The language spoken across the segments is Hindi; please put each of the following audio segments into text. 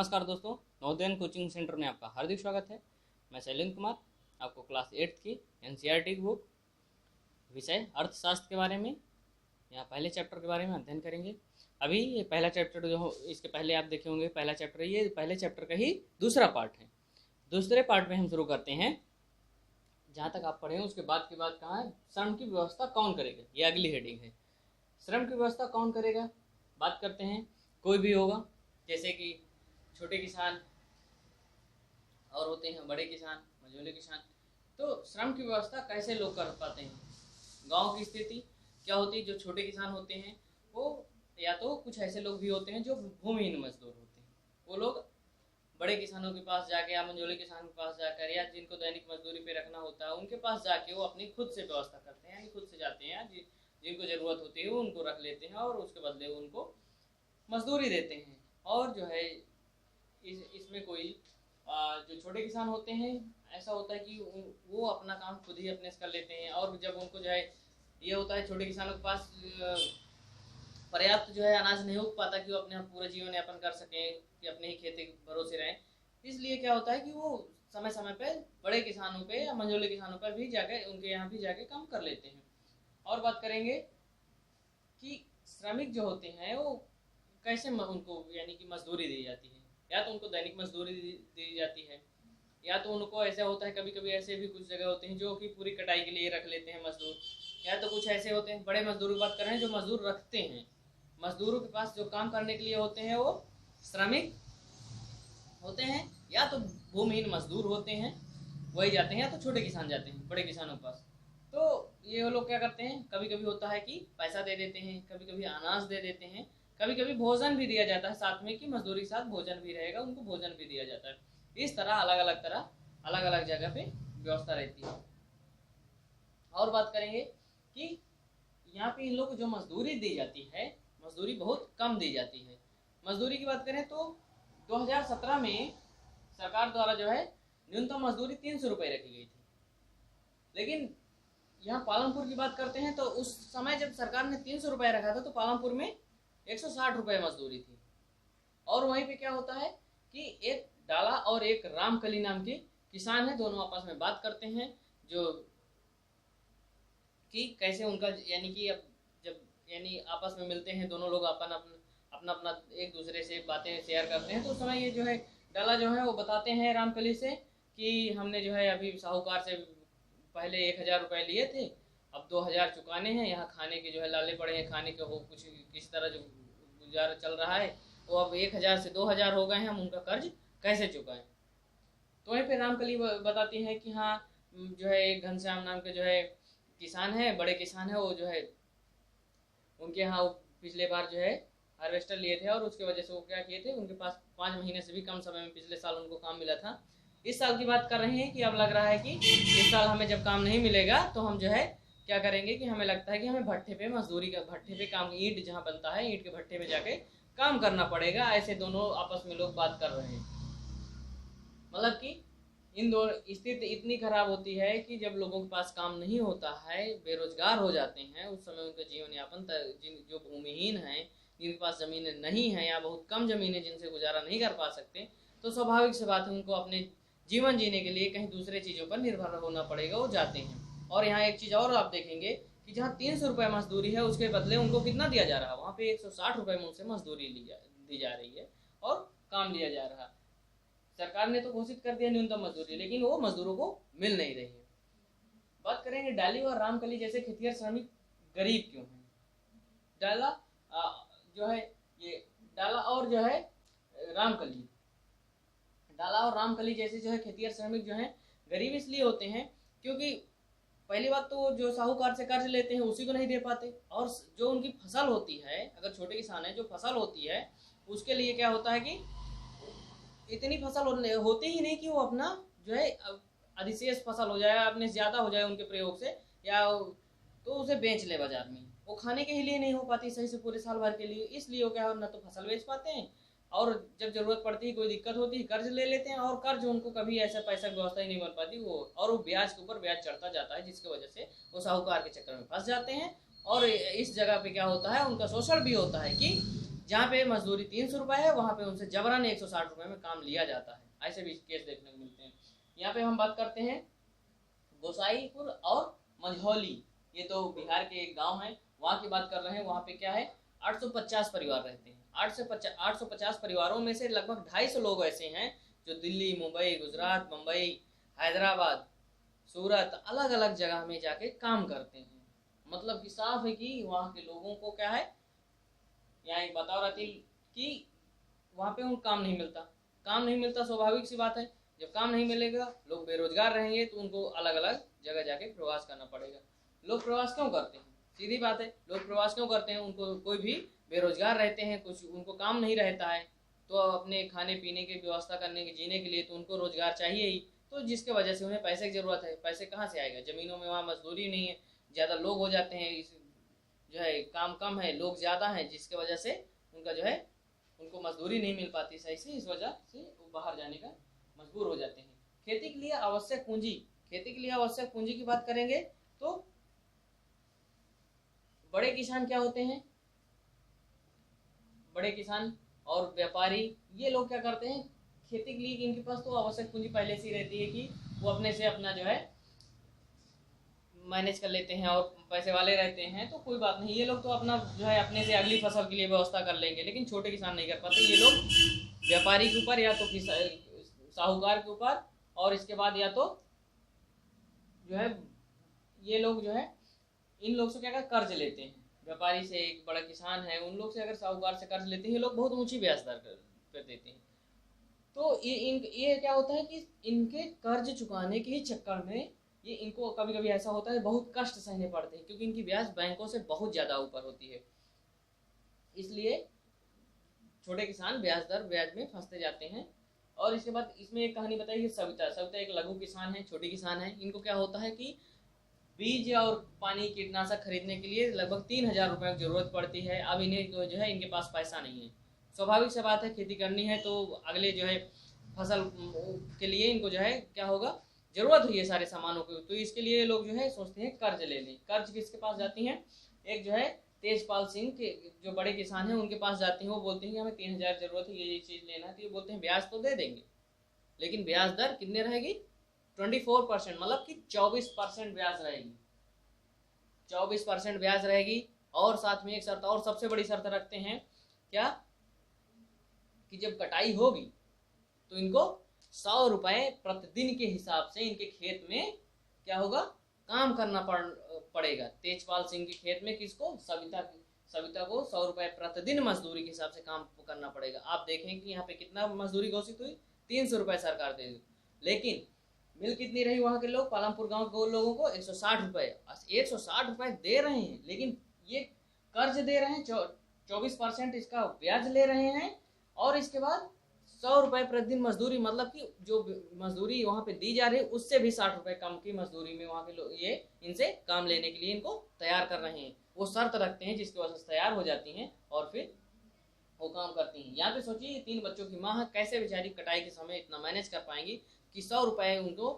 नमस्कार दोस्तों, नवोदय कोचिंग सेंटर में आपका हार्दिक स्वागत है। मैं शैलेंद्र कुमार आपको क्लास 8th की एनसीईआरटी की बुक विषय अर्थशास्त्र के बारे में या पहले चैप्टर के बारे में अध्ययन करेंगे। अभी ये पहला चैप्टर जो हो, इसके पहले आप देखे होंगे पहला चैप्टर, ये पहले चैप्टर का ही दूसरा पार्ट है। दूसरे पार्ट में हम शुरू करते हैं। जहाँ तक आप पढ़े हैं उसके बाद की बात कहाँ है, श्रम की व्यवस्था कौन करेगा, ये अगली हेडिंग है। श्रम की व्यवस्था कौन करेगा, बात करते हैं। कोई भी होगा, जैसे कि छोटे किसान और होते हैं बड़े किसान, मझोले किसान। तो श्रम की व्यवस्था कैसे लोग कर पाते हैं। गांव की स्थिति क्या होती है, जो छोटे किसान होते हैं वो या तो कुछ ऐसे लोग भी होते हैं जो भूमिहीन मजदूर होते हैं, वो लोग बड़े किसानों के पास जाके या मंझोले किसान के पास जाकर या जिनको दैनिक मजदूरी पे रखना होता है उनके पास जाके वो अपनी खुद से व्यवस्था करते हैं, यानी खुद से जाते हैं, जिनको ज़रूरत होती है वो उनको रख लेते हैं और उसके बदले उनको मजदूरी देते हैं। और जो है इसमें कोई जो छोटे किसान होते हैं ऐसा होता है कि वो अपना काम खुद ही अपने से कर लेते हैं। और जब उनको जो है ये होता है, छोटे किसानों के पास पर्याप्त जो है अनाज नहीं उग पाता कि वो अपने पूरा जीवन यापन कर सकें, कि अपने ही खेती के भरोसे रहें। इसलिए क्या होता है कि वो समय समय पे बड़े किसानों पे या मंझोले किसानों पर भी जाके उनके यहाँ भी जाके काम कर लेते हैं। और बात करेंगे कि श्रमिक जो होते हैं वो कैसे उनको यानी कि मजदूरी दी जाती है। या तो उनको दैनिक मजदूरी दी जाती है, या तो उनको ऐसा होता है, कभी कभी ऐसे भी कुछ जगह होते हैं जो कि पूरी कटाई के लिए रख लेते हैं मजदूर। या तो कुछ ऐसे होते हैं, बड़े मजदूरों की बात कर रहे हैं, जो मजदूर रखते हैं, मजदूरों के पास जो काम करने के लिए होते हैं वो श्रमिक होते हैं, या तो भूमिहीन मजदूर होते हैं वही जाते हैं, या तो छोटे किसान जाते हैं बड़े किसानों के पास। तो ये लोग क्या करते हैं, कभी कभी होता है कि पैसा दे देते हैं, कभी कभी अनाज दे देते हैं, कभी कभी भोजन भी दिया जाता है साथ में, कि मजदूरी के साथ भोजन भी रहेगा, उनको भोजन भी दिया जाता है। इस तरह अलग अलग जगह पे व्यवस्था रहती है। और बात करेंगे कि यहाँ पे इन लोग को जो मजदूरी दी जाती है, मजदूरी बहुत कम दी जाती है। मजदूरी की बात करें तो 2017 में सरकार द्वारा जो है न्यूनतम मजदूरी 300 रुपये रखी गई थी। लेकिन यहाँ पालमपुर की बात करते हैं तो उस समय जब सरकार ने 300 रुपये रखा था तो पालमपुर में 160 रुपये मजदूरी थी। और वहीं पे क्या होता है कि एक डाला और एक रामकली नाम के किसान है, दोनों आपस में बात करते हैं जो कि कैसे उनका यानी कि अब जब यानी आपस में मिलते हैं दोनों लोग अपना अपना एक दूसरे से बातें शेयर करते हैं। तो उस समय ये जो है डाला जो है वो बताते हैं रामकली से कि हमने जो है अभी साहूकार से पहले 1000 रुपये लिए थे, अब 2000 चुकाने हैं, यहाँ खाने के जो है लाले पड़े हैं, खाने के हो कुछ किस तरह जो गुजारा चल रहा है, तो अब 1000 से 2000 हो गए हैं, हम उनका कर्ज कैसे चुकाएं। तो वहीं पे रामकली बताती है कि हाँ जो है एक घनश्याम नाम के जो है किसान है, बड़े किसान है, वो जो है उनके यहाँ पिछले बार जो है हार्वेस्टर लिए थे और उसकी वजह से वो क्या किए थे, उनके पास 5 महीने से भी कम समय में पिछले साल उनको काम मिला था। इस साल की बात कर रहे हैं कि अब लग रहा है कि इस साल हमें जब काम नहीं मिलेगा तो हम जो है क्या करेंगे कि हमें लगता है कि हमें भट्ठे पे मजदूरी का, भट्ठे पे काम, ईंट जहाँ बनता है ईंट के भट्ठे में जाके काम करना पड़ेगा। ऐसे दोनों आपस में लोग बात कर रहे हैं। मतलब कि इन दोनों स्थिति इतनी खराब होती है कि जब लोगों के पास काम नहीं होता है, बेरोजगार हो जाते हैं, उस समय उनका जीवन यापन जो भूमिहीन हैं, जिनके पास जमीनें नहीं हैं या बहुत कम जमीनें जिनसे गुजारा नहीं कर पा सकते, तो स्वाभाविक से बात है उनको अपने जीवन जीने के लिए कहीं दूसरे चीज़ों पर निर्भर होना पड़ेगा, वो जाते हैं। और यहाँ एक चीज़ और आप देखेंगे कि जहाँ 300 रुपये मजदूरी है उसके बदले उनको कितना दिया जा रहा है, वहाँ पे 160 रुपये में उनसे मजदूरी दी जा रही है और काम लिया जा रहा है। सरकार ने तो घोषित कर दिया न्यूनतम मजदूरी, लेकिन वो मजदूरों को मिल नहीं रही है। बात करेंगे डाली और रामकली जैसे खेतिहर श्रमिक गरीब क्यों हैं। डाला जो है ये डाला और जो है रामकली, डाला और रामकली जैसे जो है खेतिहर श्रमिक जो हैं गरीब इसलिए होते हैं क्योंकि पहली बात तो जो साहूकार से कर्ज लेते हैं उसी को नहीं दे पाते, और जो उनकी फसल होती है, अगर छोटे किसान है, जो फसल होती है उसके लिए क्या होता है कि इतनी फसल होती ही नहीं कि वो अपना जो है अधिशेष फसल हो जाए, अपने ज़्यादा हो जाए उनके प्रयोग से, या तो उसे बेच ले बाजार में, वो खाने के लिए नहीं हो पाती सही से पूरे साल भर के लिए। इसलिए वो क्या है, ना तो फसल बेच पाते हैं, और जब जरूरत पड़ती है, कोई दिक्कत होती है, कर्ज ले लेते हैं, और कर्ज उनको कभी ऐसा पैसा की व्यवस्था ही नहीं बन पाती, वो ब्याज के ऊपर ब्याज चढ़ता जाता है, जिसकी वजह से वो साहूकार के चक्कर में फंस जाते हैं। और इस जगह पे क्या होता है, उनका शोषण भी होता है कि जहाँ पे मजदूरी 300 रुपये है वहाँ पे उनसे जबरन 160 रुपये में काम लिया जाता है। ऐसे भी केस देखने को मिलते हैं। यहाँ पे हम बात करते हैं गोसाईपुर और मझौली, ये तो बिहार के एक गांव है, वहाँ की बात कर रहे हैं। वहाँ पे क्या है 850 परिवार रहते हैं। 850 परिवारों में से लगभग 250 लोग ऐसे हैं जो दिल्ली, मुंबई, गुजरात, मुंबई, हैदराबाद, सूरत, अलग अलग जगह में जाके काम करते हैं। मतलब कि साफ है कि वहाँ के लोगों को क्या है, यहाँ एक बताओ रहती कि वहाँ पे उनको काम नहीं मिलता। काम नहीं मिलता, स्वाभाविक सी बात है, जब काम नहीं मिलेगा लोग बेरोजगार रहेंगे तो उनको अलग अलग जगह जाके प्रवास करना पड़ेगा। लोग प्रवास क्यों करते हैं, सीधी बात है, लोग प्रवास क्यों करते हैं, उनको कोई भी बेरोजगार रहते हैं, कुछ उनको काम नहीं रहता है, तो अपने खाने पीने की व्यवस्था करने के, जीने के लिए तो उनको रोजगार चाहिए ही, तो जिसके वजह से उन्हें पैसे की जरूरत है। पैसे कहाँ से आएगा, जमीनों में वहाँ मजदूरी नहीं है, ज़्यादा लोग हो जाते हैं, इस जो है काम कम है, लोग ज़्यादा हैं, जिसके वजह से उनका जो है उनको मजदूरी नहीं मिल पाती सही से, इस वजह से वो बाहर जाने का मजबूर हो जाते हैं। खेती के लिए आवश्यक पूंजी, खेती के लिए आवश्यक पूंजी की बात करेंगे तो बड़े किसान क्या होते हैं, बड़े किसान और व्यापारी, ये लोग क्या करते हैं खेती के लिए, इनके पास तो आवश्यक पूंजी पहले से ही रहती है कि वो अपने से अपना जो है मैनेज कर लेते हैं और पैसे वाले रहते हैं, तो कोई बात नहीं, ये लोग तो अपना जो है अपने से अगली फसल के लिए व्यवस्था कर लेंगे। लेकिन छोटे किसान नहीं कर पाते, ये लोग व्यापारी के ऊपर या तो साहूकार के ऊपर, और इसके बाद या तो जो है ये लोग जो है इन लोग से क्या कर्ज लेते हैं। व्यापारी से, एक बड़ा किसान है, उन लोग से अगर साहूकार से कर्ज लेते हैं, ये लोग बहुत ऊंची ब्याज दर कर देते हैं। तो ये क्या होता है कि इनके कर्ज चुकाने के ही चक्कर में ये इनको कभी कभी ऐसा होता है बहुत कष्ट सहने पड़ते हैं, क्योंकि इनकी ब्याज बैंकों से बहुत ज़्यादा ऊपर होती है। इसलिए छोटे किसान ब्याज में फंसते जाते हैं। और इसके बाद इसमें एक कहानी बताई कि सविता एक लघु किसान है, छोटी किसान है। इनको क्या होता है कि बीज और पानी, कीटनाशक खरीदने के लिए लगभग 3000 रुपये की जरूरत पड़ती है। अब इन्हें जो है इनके पास पैसा नहीं है। स्वाभाविक सी बात है, खेती करनी है तो अगले जो है फसल के लिए इनको जो है क्या होगा, जरूरत हुई है सारे सामानों की, तो इसके लिए लोग जो है सोचते हैं कर्ज ले लें। कर्ज किसके पास जाती हैं, एक जो है तेजपाल सिंह के जो बड़े किसान हैं उनके पास जाती हैं। वो बोलते हैं कि हमें 3000 जरूरत है, ये चीज़ लेना है, तो ये बोलते हैं ब्याज तो दे देंगे, लेकिन ब्याज दर कितने रहेगी, 24%, मतलब कि 24% ब्याज रहेगी, 24% ब्याज रहेगी। और साथ में एक शर्त और, सबसे बड़ी शर्त रखते हैं क्या, कि जब कटाई होगी तो इनको 100 रुपये प्रतिदिन के हिसाब से इनके खेत में क्या होगा, काम करना पड़ेगा। तेजपाल सिंह के खेत में किसको, सविता को 100 रुपये प्रतिदिन मजदूरी के हिसाब से काम करना पड़ेगा। आप देखें कि यहाँ पे कितना मजदूरी घोषित हुई, 300 रुपये सरकार दे दी, लेकिन मिल कितनी रही वहाँ के लोग, पालमपुर गांव के लोगों को 160 रुपये। 160 रुपये दे रहे हैं, लेकिन ये कर्ज दे रहे हैं, 24% इसका ब्याज ले रहे हैं, और इसके बाद 100 रुपये प्रतिदिन मजदूरी, मतलब कि जो मजदूरी वहाँ पे दी जा रही है उससे भी 60 रुपये कम की मजदूरी में वहाँ के लोग ये इनसे काम लेने के लिए इनको तैयार कर रहे हैं। वो शर्त रखते हैं जिसकी वजह से तैयार हो जाती हैं और फिर वो काम करती हैं। यहाँ पे सोचिए 3 बच्चों की माँ कैसे बेचारी कटाई के समय इतना मैनेज कर पाएंगी कि 100 रुपये उनको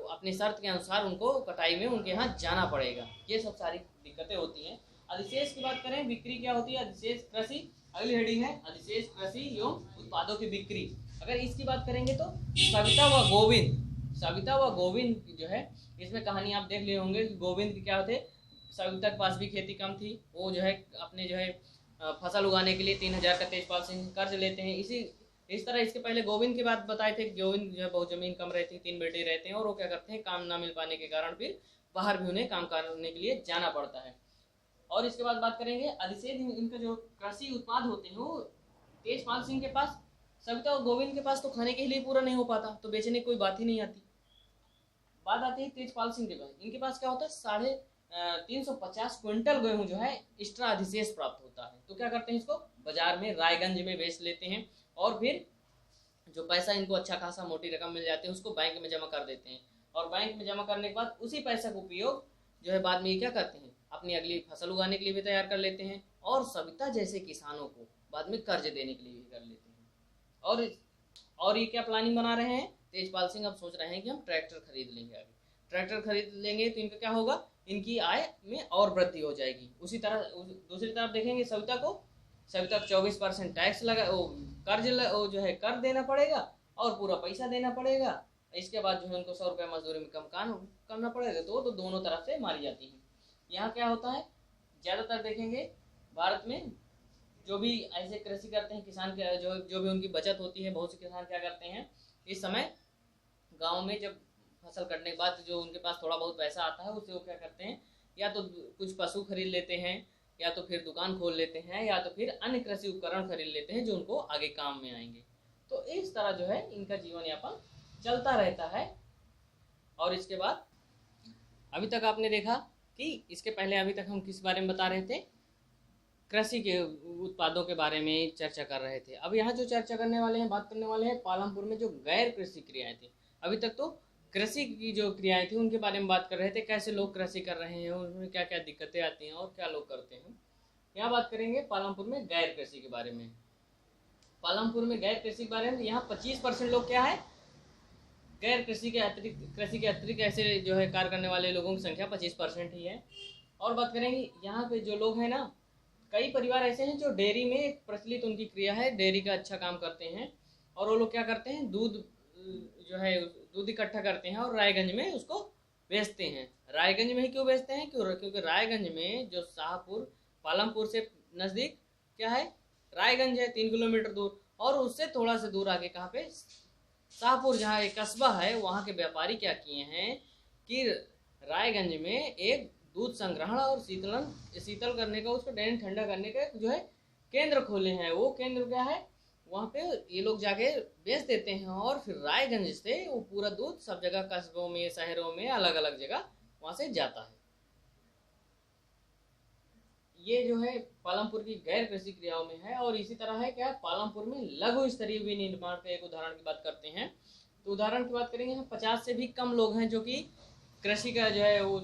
अपनी शर्त के अनुसार उनको कटाई में उनके यहाँ जाना पड़ेगा। ये सब सारी दिक्कतें होती हैं। अधिशेष की बात करें, बिक्री क्या होती है, अधिशेष कृषि, अगली हेडिंग है अधिशेष कृषि एवं उत्पादों की बिक्री। अगर इसकी बात करेंगे तो सविता व गोविंद जो है, इसमें कहानी आप देख लिए होंगे कि गोविंद क्या थे, सविता के पास भी खेती कम थी, वो जो है अपने जो है फसल उगाने के लिए 3000 का तेजपाल सिंह कर्ज लेते हैं। इस तरह इसके पहले गोविंद की बात बताए थे कि गोविंद जो है बहुत जमीन कम रहती, 3 बेटे रहते हैं, और वो क्या करते हैं, काम ना मिल पाने के कारण फिर बाहर भी उन्हें काम करने के लिए जाना पड़ता है। और इसके बाद बात करेंगे अधिशेष, इनका जो कृषि उत्पाद होते हैं वो तेजपाल सिंह के पास, सविता और गोविंद के पास तो खाने के लिए पूरा नहीं हो पाता, तो बेचने की कोई बात ही नहीं आती। बात आती है तेजपाल सिंह के पास, इनके पास क्या होता है, 350 क्विंटल गेहूं जो है एक्स्ट्रा अधिशेष प्राप्त होता है। तो क्या करते हैं, इसको बाजार में रायगंज में बेच लेते हैं, और फिर जो पैसा इनको अच्छा खासा मोटी रकम मिल जाती है उसको बैंक में जमा कर देते हैं। और बैंक में जमा करने के बाद उसी पैसा का उपयोग जो है बाद में ये क्या करते हैं, अपनी अगली फसल उगाने के लिए भी तैयार कर लेते हैं, और सविता जैसे किसानों को बाद में कर्ज देने के लिए भी कर लेते हैं। और ये क्या प्लानिंग बना रहे हैं, तेजपाल सिंह अब सोच रहे हैं कि हम ट्रैक्टर खरीद लेंगे। आगे ट्रैक्टर खरीद लेंगे तो इनका क्या होगा, इनकी आय में और वृद्धि हो जाएगी। उसी तरह दूसरी तरफ देखेंगे सविता को, सभी तक 24% टैक्स लगा, वो वो जो है कर देना पड़ेगा और पूरा पैसा देना पड़ेगा। इसके बाद जो है उनको 100 रुपये मजदूरी में कम काम करना पड़ेगा। तो दोनों तरफ से मारी जाती है। यहाँ क्या होता है, ज़्यादातर देखेंगे भारत में जो भी ऐसे कृषि करते हैं किसान के, जो भी उनकी बचत होती है, बहुत से किसान क्या करते हैं इस समय गांव में जब फसल कटने के बाद जो उनके पास थोड़ा बहुत पैसा आता है उससे वो क्या करते हैं, या तो कुछ पशु खरीद लेते हैं, या तो फिर दुकान खोल लेते हैं, या तो फिर अन्य कृषि उपकरण खरीद लेते हैं जो उनको आगे काम में आएंगे। तो इस तरह जो है इनका जीवन यापन चलता रहता है। और इसके बाद अभी तक आपने देखा कि इसके पहले अभी तक हम किस बारे में बता रहे थे, कृषि के उत्पादों के बारे में चर्चा कर रहे थे। अब यहाँ जो चर्चा करने वाले हैं, बात करने वाले हैं पालमपुर में जो गैर कृषि क्रियाएं थी। अभी तक तो कृषि की जो क्रियाएं थी उनके बारे में बात कर रहे थे, कैसे लोग कृषि कर रहे हैं, उनमें क्या क्या दिक्कतें आती हैं और क्या लोग करते हैं। यहाँ बात करेंगे पालमपुर में गैर कृषि के बारे में। पालमपुर में गैर कृषि के बारे में यहाँ 25% लोग क्या है, गैर कृषि के अतिरिक्त ऐसे जो है कार्य करने वाले लोगों की संख्या 25% ही है। और बात करेंगे यहाँ पे जो लोग हैं ना, कई परिवार ऐसे हैं जो डेयरी में एक प्रचलित उनकी क्रिया है, डेयरी का अच्छा काम करते हैं। और वो लोग क्या करते हैं, दूध जो है दूध इकट्ठा करते हैं और रायगंज में उसको बेचते हैं। रायगंज में ही क्यों बेचते हैं, क्योंकि रायगंज में जो शाहपुर पालमपुर से नज़दीक क्या है, रायगंज है 3 किलोमीटर दूर, और उससे थोड़ा सा दूर आगे कहाँ पे शाहपुर जहाँ एक कस्बा है, वहाँ के व्यापारी क्या किए हैं कि रायगंज में एक दूध संग्रहण और शीतल करने का, उसको डेन ठंडा करने का जो है केंद्र खोले हैं। वो केंद्र क्या है, वहाँ पे ये लोग जाके बेच देते हैं और फिर रायगंज से वो पूरा दूध सब जगह कस्बों में, शहरों में, अलग अलग जगह वहाँ से जाता है। ये जो है पालमपुर की गैर कृषि क्रियाओं में है। और इसी तरह है क्या, पालमपुर में लघु स्तरीय विनिर्माण का एक उदाहरण की बात करते हैं। तो उदाहरण की बात करेंगे, 50 से भी कम लोग हैं जो कि कृषि का जो है वो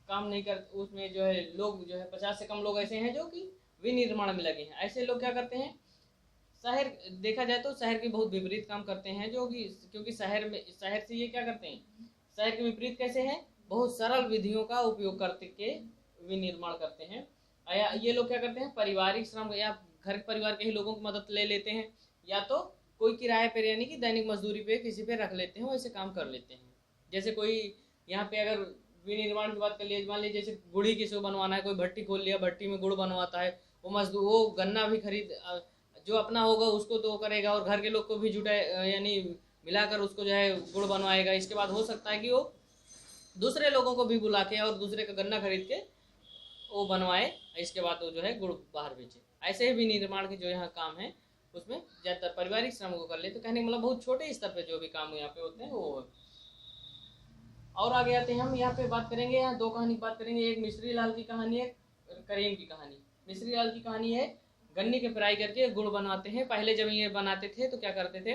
काम नहीं कर, उसमें जो है लोग जो है 50 से कम लोग ऐसे हैं जो कि विनिर्माण में लगे हैं। ऐसे लोग क्या करते हैं, शहर देखा जाए तो शहर के बहुत विपरीत काम करते हैं, जो कि क्योंकि शहर से ये क्या करते हैं, शहर के विपरीत कैसे हैं, बहुत सरल विधियों का उपयोग करते के विनिर्माण करते हैं। या ये लोग क्या करते हैं, पारिवारिक श्रम या घर परिवार के ही लोगों की मदद ले लेते हैं, या तो कोई किराए पर यानी कि दैनिक मजदूरी पे किसी पे रख लेते हैं, वैसे काम कर लेते हैं। जैसे कोई यहाँ पे अगर विनिर्माण की बात कर लिए, मान लीजिए जैसे गुड़ी की शो बनवाना है, कोई भट्टी खोल लिया, भट्टी में गुड़ बनवाता है, वो मजदूर वो गन्ना भी खरीद जो अपना होगा उसको तो करेगा, और घर के लोग को भी जुटा यानी मिलाकर उसको जो है गुड़ बनवाएगा। इसके बाद हो सकता है कि वो दूसरे लोगों को भी बुला के और दूसरे का गन्ना खरीद के वो बनवाए, इसके बाद वो जो है गुड़ बाहर बेचे। ऐसे ही विनिर्माण के जो यहाँ काम है उसमें ज़्यादातर पारिवारिक श्रम को कर ले, तो कहने का मतलब बहुत छोटे स्तर पे जो भी काम यहाँ पे होते हैं वो। और आगे आते हैं हम, यहाँ पे बात करेंगे, यहाँ 2 कहानी की बात करेंगे, एक मिश्री लाल की कहानी है, करीम की कहानी। मिश्री लाल की कहानी है, गन्ने के फ्राई करके गुड़ बनाते हैं। पहले जब ये बनाते थे तो क्या करते थे,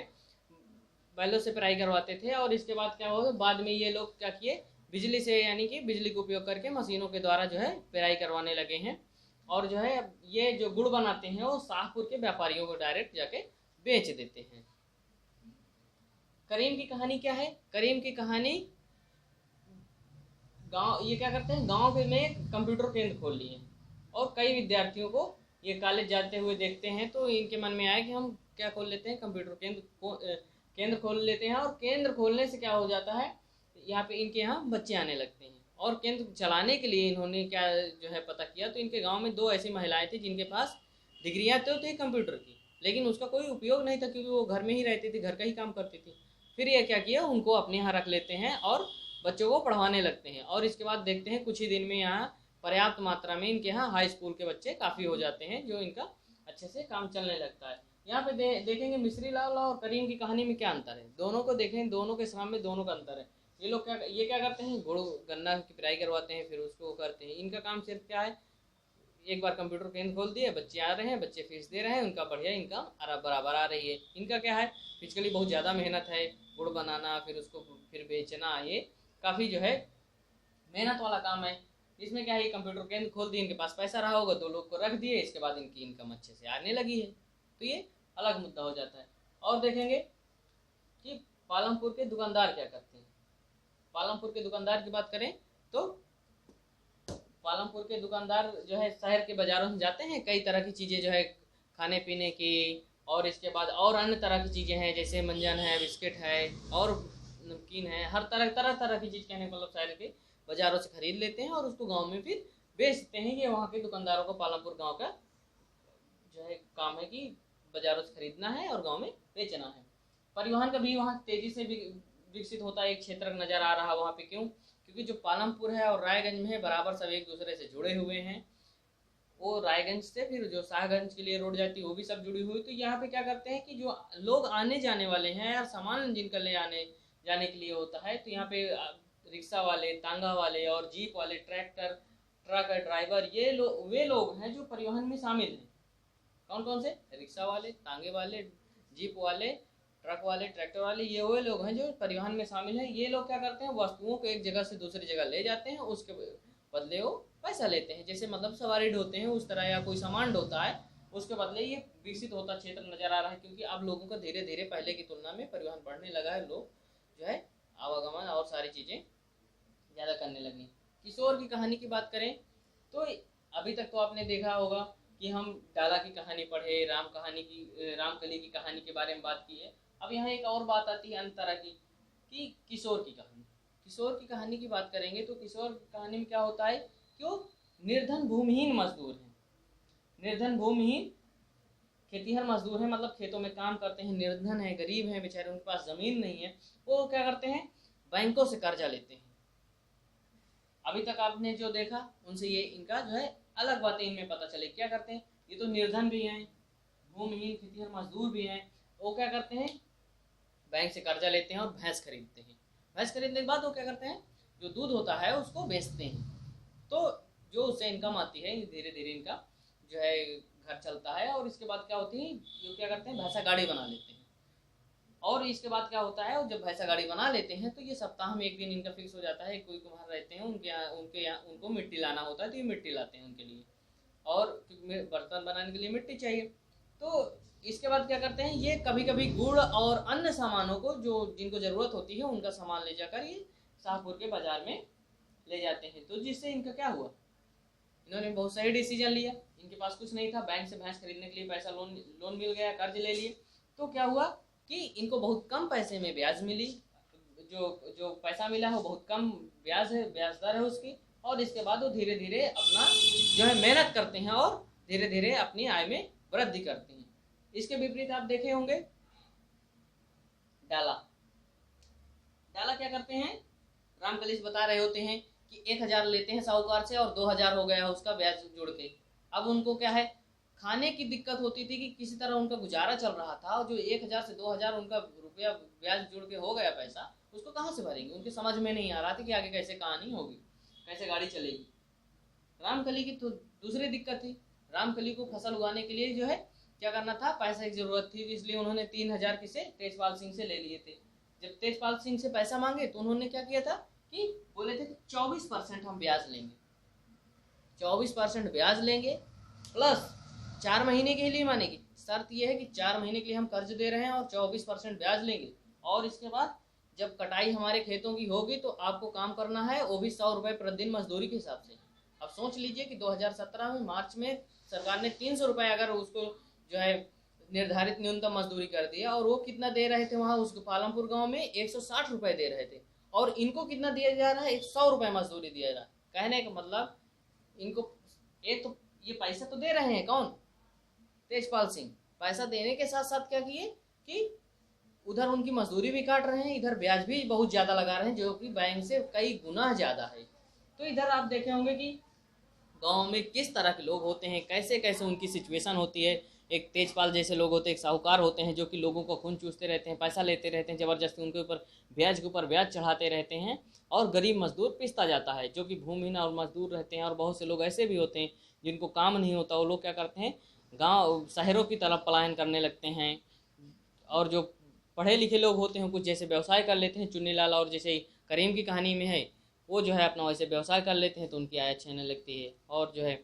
बैलों से फ्राई करवाते थे, और इसके बाद क्या हुआ, बाद में ये लोग क्या किए, बिजली से यानी कि बिजली का उपयोग करके मशीनों के द्वारा जो है फ्राई करवाने लगे हैं। और जो है ये जो गुड़ बनाते हैं वो शाहपुर के व्यापारियों को डायरेक्ट जाके बेच देते हैं। करीम की कहानी क्या है, करीम की कहानी गांव, ये क्या करते हैं, गांव में कंप्यूटर केंद्र खोल लिए और कई विद्यार्थियों को ये कॉलेज जाते हुए देखते हैं, तो इनके मन में आया कि हम क्या खोल लेते हैं, कंप्यूटर केंद्र खोल लेते हैं। और केंद्र खोलने से क्या हो जाता है, यहाँ पे इनके यहाँ बच्चे आने लगते हैं। और केंद्र चलाने के लिए इन्होंने क्या जो है पता किया, तो इनके गांव में 2 ऐसी महिलाएं थी जिनके पास डिग्रियां तो थी कंप्यूटर की, लेकिन उसका कोई उपयोग नहीं था क्योंकि वो घर में ही रहती थी, घर का ही काम करती थी। फिर ये क्या किया, उनको अपने यहाँ रख लेते हैं और बच्चों को पढ़वाने लगते हैं। और इसके बाद देखते हैं कुछ ही दिन में यहाँ पर्याप्त मात्रा में इनके यहाँ हाई स्कूल के बच्चे काफ़ी हो जाते हैं, जो इनका अच्छे से काम चलने लगता है। यहाँ पे देखेंगे मिश्री लाल और करीम की कहानी में क्या अंतर है, दोनों को देखें, दोनों के श्रम में दोनों का अंतर है। ये क्या करते हैं, गुड़ गन्ना की पिराई करवाते हैं, फिर उसको करते हैं। इनका काम सिर्फ क्या है, एक बार कंप्यूटर केंद्र खोल दिए, बच्चे आ रहे हैं, बच्चे फीस दे रहे हैं, उनका बढ़िया इनकम बराबर आ रही है। इनका क्या है, फिजिकली बहुत ज़्यादा मेहनत है, गुड़ बनाना, फिर उसको फिर बेचना, ये काफ़ी जो है मेहनत वाला काम है। इसमें क्या है, कंप्यूटर केंद्र खोल दिए, इनके पास पैसा रहा होगा, 2 लोग को रख दिए, इसके बाद इनकी इनकम अच्छे से आने लगी है, तो ये अलग मुद्दा हो जाता है। और देखेंगे कि पालमपुर के दुकानदार क्या करते हैं। पालमपुर के दुकानदार की बात करें तो पालमपुर के दुकानदार जो है शहर के बाज़ारों में जाते हैं, कई तरह की चीज़ें जो है खाने पीने की, और इसके बाद और अन्य तरह की चीज़ें हैं, जैसे मंजन है, बिस्किट है और नमकीन है, हर तरह तरह तरह की चीज़, कहने का मतलब शहर के बाज़ारों से खरीद लेते हैं और उसको गांव में फिर बेचते हैं। ये वहाँ के दुकानदारों को पालमपुर गांव का जो है काम है कि बाज़ारों से खरीदना है और गांव में बेचना है। परिवहन का भी वहाँ तेज़ी से विकसित होता है एक क्षेत्र नज़र आ रहा है वहाँ पे। क्यों? क्योंकि जो पालमपुर है और रायगंज में है बराबर सब एक दूसरे से जुड़े हुए हैं। वो रायगंज से फिर जो शाहगंज के लिए रोड जाती है वो भी सब जुड़ी हुई। तो यहाँ पे क्या करते हैं कि जो लोग आने जाने वाले हैं और सामान जिनका ले आने जाने के लिए होता है, तो यहाँ पे रिक्शा वाले, तांगा वाले और जीप वाले, ट्रैक्टर, ट्रक ड्राइवर, ये वे लोग हैं जो परिवहन में शामिल हैं। कौन कौन से? रिक्शा वाले, तांगे वाले, जीप वाले, ट्रक वाले, ट्रैक्टर वाले, ये वो लोग हैं जो परिवहन में शामिल हैं। ये लोग क्या करते हैं? वस्तुओं को एक जगह से दूसरी जगह ले जाते हैं, उसके बदले वो पैसा लेते हैं। जैसे मतलब सवारी ढोते हैं उस तरह, या कोई सामान ढोता है उसके बदले ये विकसित होता क्षेत्र नजर आ रहा है। क्योंकि अब लोगों का धीरे धीरे पहले की तुलना में परिवहन बढ़ने लगा है, लोग जो है आवागमन और सारी चीज़ें ज़्यादा करने लगे। किशोर की कहानी की बात करें तो अभी तक तो आपने देखा होगा कि हम डाला की कहानी पढ़े, रामकली की कहानी के बारे में बात की है। अब यहाँ एक और बात आती है अन्य तरह की, कि किशोर की कहानी। किशोर की कहानी की बात करेंगे तो किशोर की कहानी में क्या होता है कि वो निर्धन भूमिहीन मजदूर हैं। निर्धन भूमिहीन खेतीहर मजदूर हैं, मतलब खेतों में काम करते हैं, निर्धन है, गरीब हैं बेचारे, उनके पास ज़मीन नहीं है। वो क्या करते हैं? बैंकों से कर्जा लेते हैं। अभी तक आपने जो देखा उनसे ये इनका जो है अलग बातें इनमें पता चले। क्या करते हैं? ये तो निर्धन भी हैं, भूमिहीन खेतीहर मजदूर भी हैं। वो क्या करते हैं? बैंक से कर्जा लेते हैं और भैंस खरीदते हैं। भैंस खरीदने के बाद वो क्या करते हैं? जो दूध होता है उसको बेचते हैं। तो जो उससे इनकम आती है, धीरे धीरे इनका जो है घर चलता है। और इसके बाद क्या होती है, जो क्या करते हैं? भैंसा गाड़ी बना लेते हैं। और इसके बाद क्या होता है, जब भैंसा गाड़ी बना लेते हैं तो ये सप्ताह में एक दिन इनका फिक्स हो जाता है। कोई कुम्हार रहते हैं उनके यहाँ उनको मिट्टी लाना होता है, तो ये मिट्टी लाते हैं उनके लिए, और बर्तन बनाने के लिए मिट्टी चाहिए। तो इसके बाद क्या करते हैं? ये कभी कभी गुड़ और अन्य सामानों को, जो जिनको ज़रूरत होती है उनका सामान ले जाकर ये शाहपुर के बाज़ार में ले जाते हैं। तो जिससे इनका क्या हुआ, इन्होंने बहुत सही डिसीजन लिया। इनके पास कुछ नहीं था, बैंक से भैंस खरीदने के लिए पैसा लोन मिल गया, कर्ज ले लिए। तो क्या हुआ कि इनको बहुत कम पैसे में ब्याज मिली। जो पैसा मिला है वो बहुत कम ब्याज दर है उसकी। और इसके बाद वो धीरे धीरे अपना जो है मेहनत करते हैं और धीरे धीरे अपनी आय में वृद्धि करते हैं। इसके विपरीत आप देखे होंगे डाला क्या करते हैं? रामकली बता रहे होते हैं कि 1000 लेते हैं साहूकार से और 2000 हो गया उसका ब्याज जुड़ के। अब उनको क्या है, खाने की दिक्कत होती थी कि किसी तरह उनका गुजारा चल रहा था, और जो 1000 से 2000 उनका रुपया ब्याज जुड़ के हो गया पैसा, उसको कहाँ से भरेंगे? उनके समझ में नहीं आ रहा था कि आगे कैसे कहानी होगी, कैसे गाड़ी चलेगी। रामकली की तो दूसरी दिक्कत थी। रामकली को फसल उगाने के लिए जो है क्या करना था, पैसा की जरूरत थी, इसलिए उन्होंने 3000 किसे तेजपाल सिंह से ले लिए थे। जब तेजपाल सिंह से पैसा मांगे तो उन्होंने क्या किया था कि बोले थे कि 24% हम ब्याज लेंगे, 24% ब्याज लेंगे प्लस 4 महीने के लिए मानेगी। शर्त यह है कि 4 महीने के लिए हम कर्ज दे रहे हैं और 24% ब्याज लेंगे, और इसके बाद जब कटाई हमारे खेतों की होगी तो आपको काम करना है, वो भी 100 रुपये प्रतिदिन मजदूरी के हिसाब से। अब सोच लीजिए कि 2017 में मार्च में सरकार ने 300 रुपये अगर उसको जो है निर्धारित न्यूनतम मजदूरी कर दिया, और वो कितना दे रहे थे वहाँ उसको पालमपुर गांव में 160 रुपये दे रहे थे, और इनको कितना दिया जा रहा है? 100 रुपये मजदूरी दिया जा रहा है। कहने का मतलब इनको एक तो ये पैसा तो दे रहे हैं, कौन? तेजपाल सिंह। पैसा देने के साथ साथ क्या किए कि उधर उनकी मजदूरी भी काट रहे हैं, इधर ब्याज भी बहुत ज़्यादा लगा रहे हैं, जो कि बैंक से कई गुना ज़्यादा है। तो इधर आप देखे होंगे कि गांव में किस तरह के लोग होते हैं, कैसे कैसे उनकी सिचुएशन होती है। एक तेजपाल जैसे लोग होते हैं, एक साहूकार होते हैं जो कि लोगों को खून चूसते रहते हैं, पैसा लेते रहते हैं, ज़बरदस्ती उनके ऊपर ब्याज के ऊपर ब्याज चढ़ाते रहते हैं, और गरीब मजदूर पिसता जाता है, जो कि भूमिहीन और मजदूर रहते हैं। और बहुत से लोग ऐसे भी होते हैं जिनको काम नहीं होता, वो लोग क्या करते हैं, गाँव शहरों की तरफ पलायन करने लगते हैं। और जो पढ़े लिखे लोग होते हैं कुछ जैसे व्यवसाय कर लेते हैं, चुन्नीलाल और जैसे करीम की कहानी में है, वो जो है अपना वैसे व्यवसाय कर लेते हैं तो उनकी आय अच्छी होने लगती है। और जो है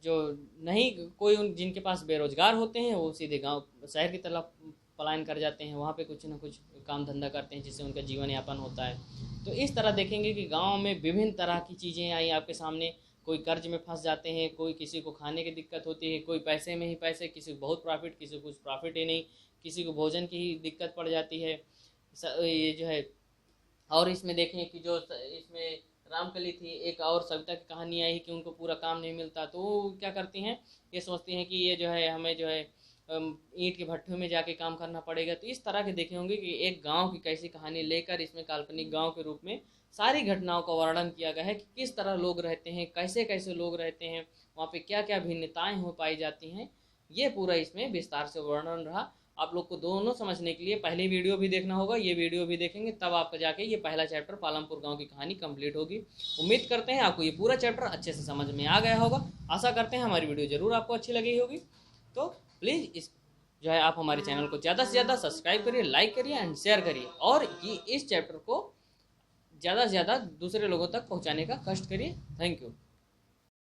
जो नहीं कोई जिनके पास बेरोजगार होते हैं वो सीधे गांव शहर की तरफ पलायन कर जाते हैं, वहाँ पे कुछ ना कुछ काम धंधा करते हैं जिससे उनका जीवन यापन होता है। तो इस तरह देखेंगे कि गांव में विभिन्न तरह की चीज़ें आई आपके सामने, कोई कर्ज में फंस जाते हैं, कोई किसी को खाने की दिक्कत होती है, कोई पैसे में ही पैसे, किसी को बहुत प्रॉफिट, किसी को कुछ प्रॉफिट ही नहीं, किसी को भोजन की ही दिक्कत पड़ जाती है। ये जो है, और इसमें देखें कि जो इसमें रामकली थी, एक और सविता की कहानी आई कि उनको पूरा काम नहीं मिलता, तो वो क्या करती हैं, ये सोचती हैं कि ये जो है हमें जो है ईंट के भट्ठों में जाके काम करना पड़ेगा। तो इस तरह के देखे होंगे कि एक गांव की कैसी कहानी लेकर इसमें काल्पनिक गांव के रूप में सारी घटनाओं का वर्णन किया गया है कि किस तरह लोग रहते हैं, कैसे कैसे लोग रहते हैं, वहाँ पे क्या क्या भिन्नताएं हो पाई जाती हैं। ये पूरा इसमें विस्तार से वर्णन रहा। आप लोग को दोनों समझने के लिए पहले वीडियो भी देखना होगा, ये वीडियो भी देखेंगे तब आपका जाके ये पहला चैप्टर पालमपुर गांव की कहानी कंप्लीट होगी। उम्मीद करते हैं आपको ये पूरा चैप्टर अच्छे से समझ में आ गया होगा। आशा करते हैं हमारी वीडियो जरूर आपको अच्छी लगी होगी। तो प्लीज़ इस जो है आप हमारे चैनल को ज़्यादा से ज़्यादा सब्सक्राइब करिए, लाइक करिए एंड शेयर करिए, और ये इस चैप्टर को ज़्यादा से ज़्यादा दूसरे लोगों तक पहुँचाने का कष्ट करिए। Thank you.